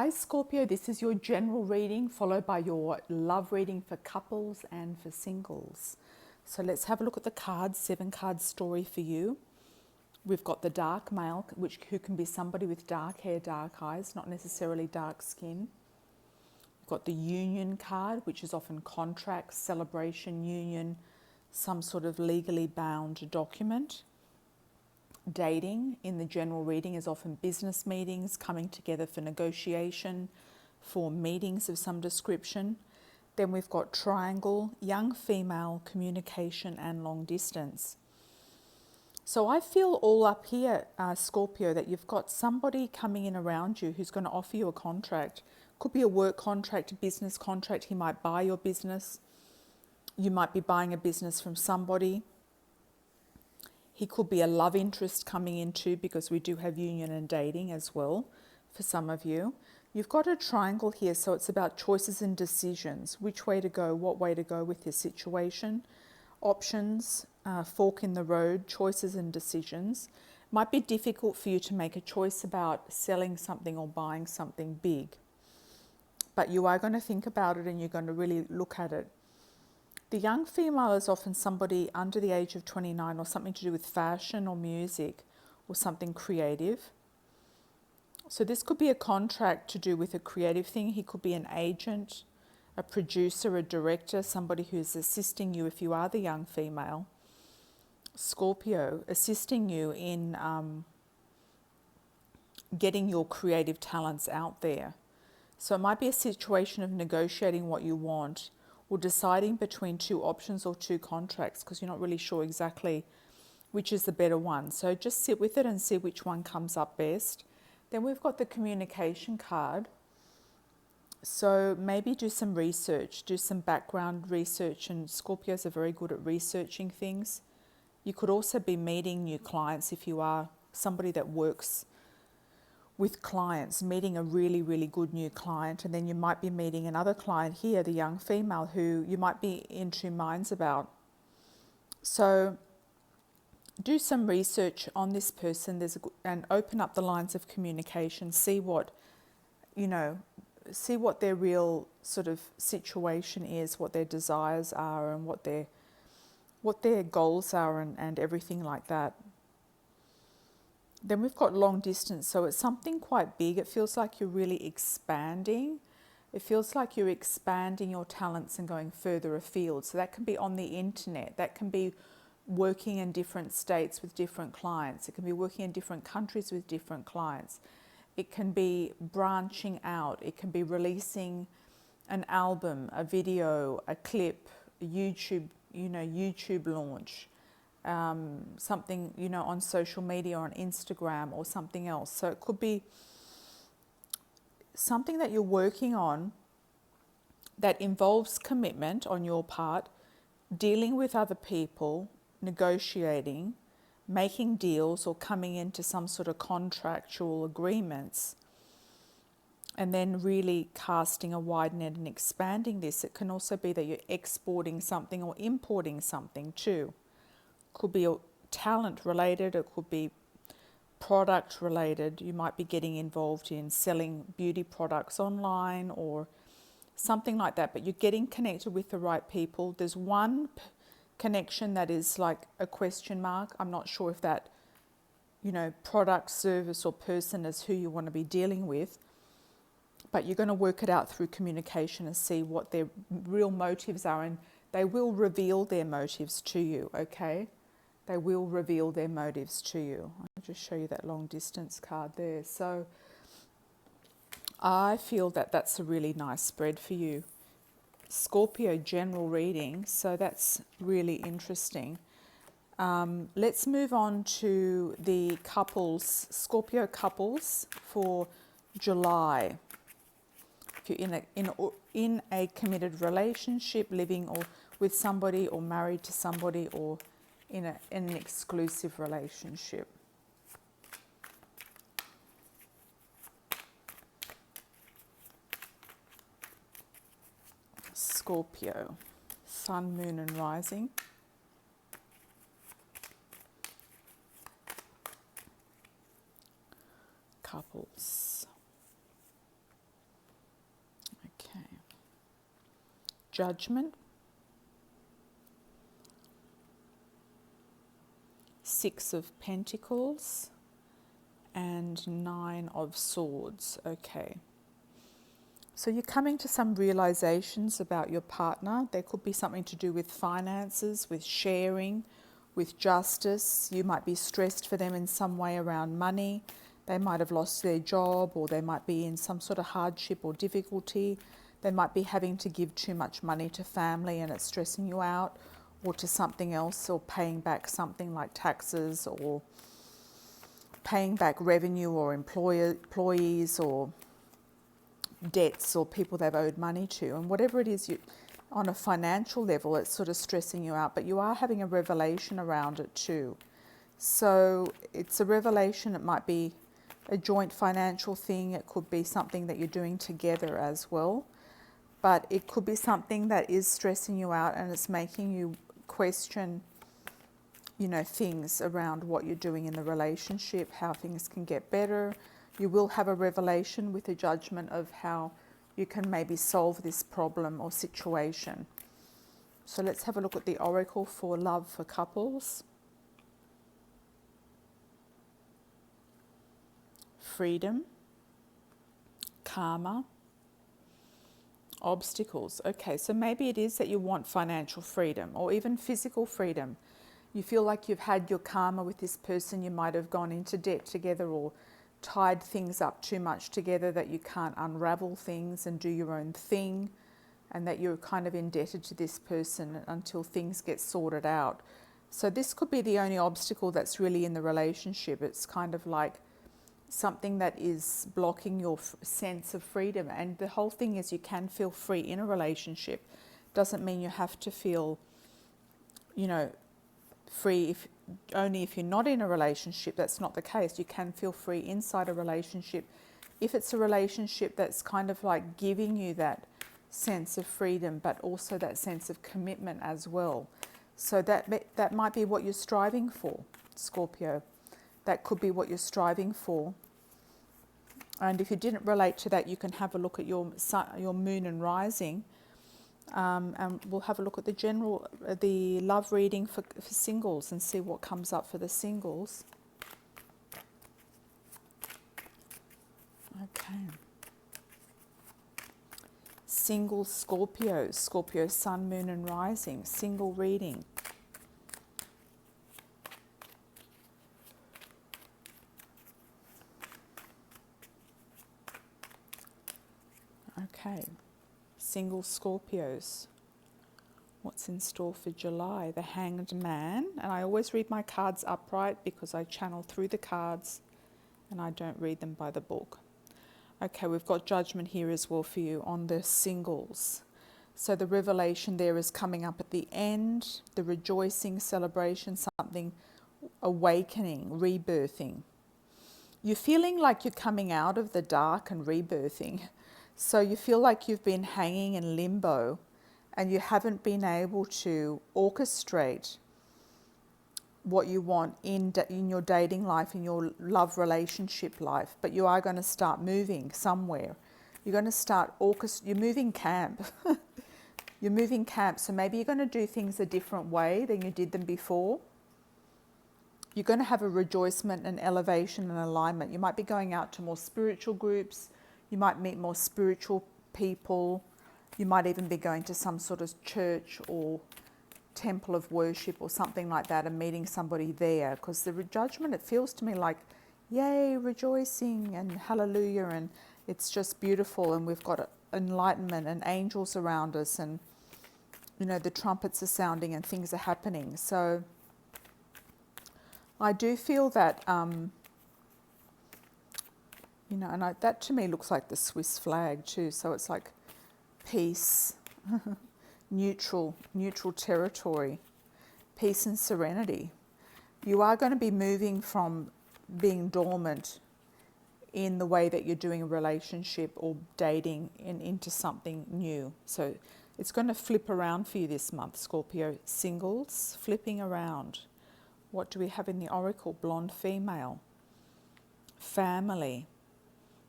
Hi Scorpio, this is your general reading followed by your love reading for couples and for singles. So let's have a look at the cards, 7 card story for you. We've got the dark male, who can be somebody with dark hair, dark eyes, not necessarily dark skin. We've got the union card, which is often contract, celebration, union, some sort of legally bound document. Dating in the general reading is often business meetings, coming together for negotiation, for meetings of some description. Then we've got triangle, young female, communication and long distance. So I feel all up here, Scorpio, that you've got somebody coming in around you who's going to offer you a contract. Could be a work contract, a business contract. He might buy your business. You might be buying a business from somebody. He could be a love interest coming in too, because we do have union and dating as well for some of you. You've got a triangle here, so it's about choices and decisions. Which way to go, what way to go with this situation. Options, fork in the road, choices and decisions. Might be difficult for you to make a choice about selling something or buying something big. But you are going to think about it and you're going to really look at it. The young female is often somebody under the age of 29 or something to do with fashion or music or something creative. So this could be a contract to do with a creative thing. He could be an agent, a producer, a director, somebody who's assisting you if you are the young female. Scorpio, assisting you in getting your creative talents out there. So it might be a situation of negotiating what you want, or deciding between 2 options or 2 contracts because you're not really sure exactly which is the better one. So just sit with it and see which one comes up best. Then we've got the communication card. So maybe do some research, do some background research, and Scorpios are very good at researching things. You could also be meeting new clients if you are somebody that works with clients, meeting a really, really good new client, and then you might be meeting another client here, the young female, who you might be in 2 minds about. So do some research on this person and open up the lines of communication, see what their real sort of situation is, what their desires are and what their goals are and everything like that. Then we've got long distance, so it's something quite big. It feels like you're really expanding. It feels like you're expanding your talents and going further afield. So that can be on the internet. That can be working in different states with different clients. It can be working in different countries with different clients. It can be branching out. It can be releasing an album, a video, a clip, a YouTube launch. Something, on social media or on Instagram or something else. So it could be something that you're working on that involves commitment on your part, dealing with other people, negotiating, making deals or coming into some sort of contractual agreements, and then really casting a wide net and expanding this. It can also be that you're exporting something or importing something too. Could be talent related, it could be product related. You might be getting involved in selling beauty products online or something like that, but you're getting connected with the right people. There's one connection that is like a question mark. I'm not sure if that, product, service or person is who you want to be dealing with, but you're going to work it out through communication and see what their real motives are, and they will reveal their motives to you, okay? They will reveal their motives to you. I'll just show you that long distance card there. So I feel that that's a really nice spread for you. Scorpio general reading, so that's really interesting. Let's move on to the couples, Scorpio couples for July. If you're in a committed relationship, living or with somebody or married to somebody or in an exclusive relationship. Scorpio, Sun, Moon and Rising. Couples. Judgment, 6 of Pentacles, and 9 of Swords. Okay. So you're coming to some realizations about your partner. There could be something to do with finances, with sharing, with justice. You might be stressed for them in some way around money. They might have lost their job, or they might be in some sort of hardship or difficulty. They might be having to give too much money to family and it's stressing you out, or to something else, or paying back something like taxes, or paying back revenue or employees or debts or people they've owed money to. And whatever it is, on a financial level, it's sort of stressing you out, but you are having a revelation around it too. So it's a revelation. It might be a joint financial thing. It could be something that you're doing together as well. But it could be something that is stressing you out and it's making you question, things around what you're doing in the relationship, how things can get better. You will have a revelation with a judgment of how you can maybe solve this problem or situation. So let's have a look at the oracle for love for couples. Freedom, karma, obstacles. Okay, so maybe it is that you want financial freedom or even physical freedom. You feel like you've had your karma with this person. You might have gone into debt together or tied things up too much together that you can't unravel things and do your own thing, and that you're kind of indebted to this person until things get sorted out. So this could be the only obstacle that's really in the relationship. It's kind of like something that is blocking your sense of freedom. And the whole thing is you can feel free in a relationship. Doesn't mean you have to feel, free only if you're not in a relationship. That's not the case. You can feel free inside a relationship if it's a relationship that's kind of like giving you that sense of freedom, but also that sense of commitment as well. So that might be what you're striving for, Scorpio. That could be what you're striving for. And if you didn't relate to that, you can have a look at your sun, your moon and rising. And we'll have a look at the love reading for singles and see what comes up for the singles. Okay. Single Scorpio, Scorpio sun, moon and rising, single reading. Okay. Single Scorpios, what's in store for July? The Hanged Man. And I always read my cards upright because I channel through the cards and I don't read them by the book. Okay, we've got judgment here as well for you on the singles. So the revelation there is coming up at the end, the rejoicing, celebration, something awakening, rebirthing. You're feeling like you're coming out of the dark and rebirthing. So you feel like you've been hanging in limbo and you haven't been able to orchestrate what you want in your dating life, in your love relationship life, but you are going to start moving somewhere. You're going to start you're moving camp. You're moving camp, so maybe you're going to do things a different way than you did them before. You're going to have a rejoicement and elevation and alignment. You might be going out to more spiritual groups. You might meet more spiritual people. You might even be going to some sort of church or temple of worship or something like that and meeting somebody there. Because the judgment, it feels to me like, yay, rejoicing and hallelujah, and it's just beautiful, and we've got enlightenment and angels around us, and the trumpets are sounding and things are happening. So I do feel that that to me looks like the Swiss flag too. So it's like peace, neutral territory, peace and serenity. You are going to be moving from being dormant in the way that you're doing a relationship or dating into something new. So it's going to flip around for you this month, Scorpio. Singles, flipping around. What do we have in the oracle? Blonde female, family,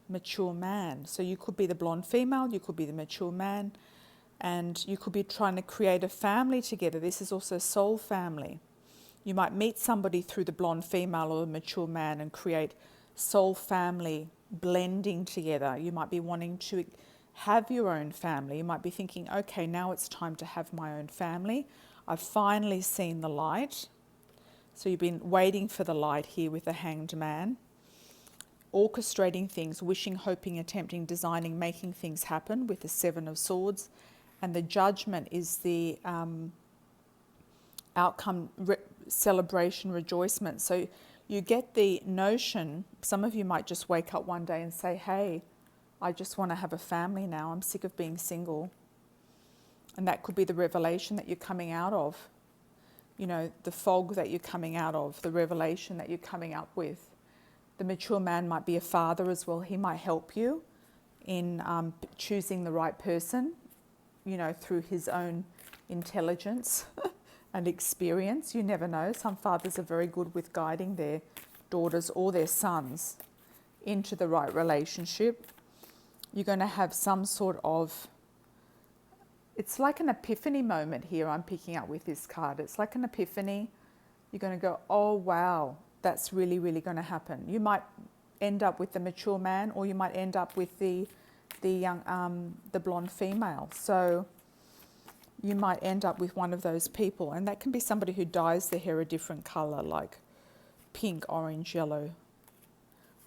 mature man. So you could be the blonde female, you could be the mature man. And you could be trying to create a family together. This is also soul family. You might meet somebody through the blonde female or a mature man and create soul family blending together. You might be wanting to have your own family. You might be thinking, okay, now it's time to have my own family. I've finally seen the light. So you've been waiting for the light here with the Hanged Man. Orchestrating things, wishing, hoping, attempting, designing, making things happen with the Seven of Swords. And the Judgment is the outcome, celebration, rejoicement. So you get the notion, some of you might just wake up one day and say, hey, I just want to have a family now. I'm sick of being single. And that could be the revelation that you're coming out of. You know, the fog that you're coming out of, the revelation that you're coming up with. The mature man might be a father as well. He might help you in choosing the right person, you know, through his own intelligence and experience. You never know. Some fathers are very good with guiding their daughters or their sons into the right relationship. You're going to have some sort of, it's like an epiphany moment here I'm picking up with this card. It's like an epiphany. You're going to go, oh, wow, that's really, really going to happen. You might end up with the mature man, or you might end up with the young, the blonde female. So you might end up with one of those people. And that can be somebody who dyes their hair a different color, like pink, orange, yellow,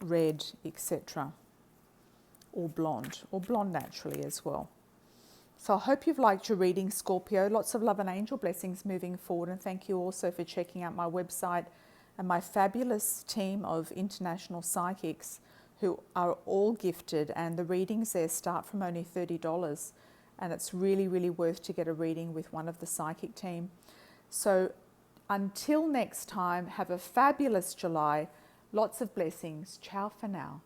red, etc. Or blonde naturally as well. So I hope you've liked your reading, Scorpio. Lots of love and angel blessings moving forward. And thank you also for checking out my website and my fabulous team of international psychics who are all gifted. And the readings there start from only $30. And it's really, really worth to get a reading with one of the psychic team. So until next time, have a fabulous July. Lots of blessings. Ciao for now.